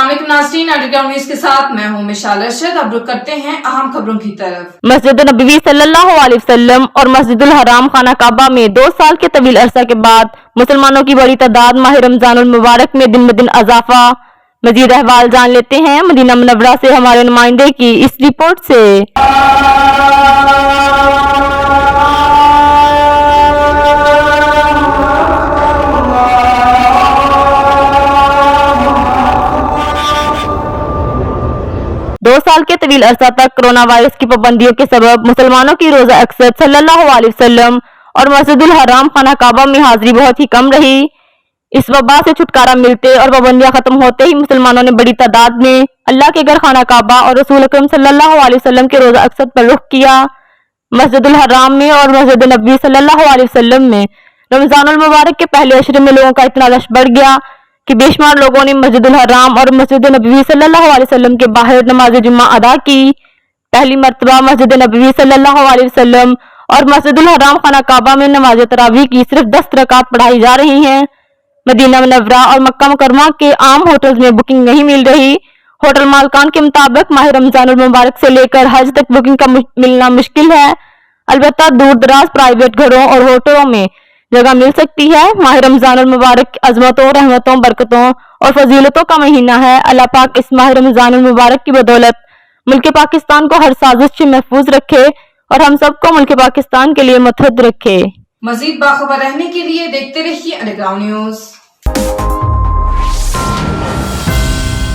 अस्सलाम वालेकुम नाज़रीन, अंडरग्राउंड न्यूज़ के साथ मैं हूं मिशाल अरशद। अब रुक करते हैं अहम खबरों की तरफ। मस्जिद नबवी सल्लल्लाहु अलैहि वसल्लम और मस्जिदुल हराम खाना काबा में 2 साल के तवील अरसा के बाद मुसलमानों की बड़ी तादाद माह रमजानुल मुबारक में दिन ब दिन अजाफा। मजीद अहवाल जान लेते हैं मदीना मुनव्वरा से हमारे नुमाइंदे की इस रिपोर्ट से। 2 साल के तवील अरसा तक कोरोना वायरस की पाबंदियों के सबब मुसलमानों की रोजा अक़सद सल्लल्लाहु अलैहि वसल्लम और मस्जिदुल हराम खाना काबा में हाजिरी बहुत ही कम रही। इस वबा से छुटकारा मिलते और पाबंदियां खत्म होते ही मुसलमानों ने बड़ी तादाद में अल्लाह के घर खाना काबा और रसूल अकरम सल्लल्लाहु अलैहि वसल्लम के रोजा अक़सद पर रुख किया। मस्जिदुल हराम में और मस्जिद नबवी सल्लल्लाहु अलैहि वसल्लम में रमजानुल मुबारक के पहले अशरे में लोगों का इतना रश बढ़ गया कि बेशुमार लोगों ने मस्जिदुल हराम और मस्जिद नबवी सल्लल्लाहु अलैहि वसल्लम के बाहर नमाज जुम्मा अदा की। पहली मर्तबा मस्जिद नबवी सल्लल्लाहु अलैहि वसल्लम और मस्जिदुल हराम खाना काबा में नमाज तरावी की सिर्फ 10 रकात पढ़ाई जा रही हैं। मदीना मुनव्वरा और मक्का मुकर्रमा के आम होटल्स में बुकिंग नहीं मिल रही। होटल मालकान के मुताबिक माह रमजानुल मुबारक से लेकर हज तक बुकिंग का मिलना मुश्किल है। अलबत्ता दूर दराज प्राइवेट घरों और होटलों में जगह मिल सकती है। माह रमजानुल मुबारक अजमतों, रहमतों, बरकतों और फजीलतों का महीना है। अल्लाह पाक इस माह रमजानुल मुबारक की बदौलत मुल्क पाकिस्तान को हर साजिश से महफूज रखे और हम सबको मुल्क पाकिस्तान के लिए मुतहद रखे। मजीद बाखबर रहने के लिए देखते रहिए अंडरग्राउंड न्यूज़।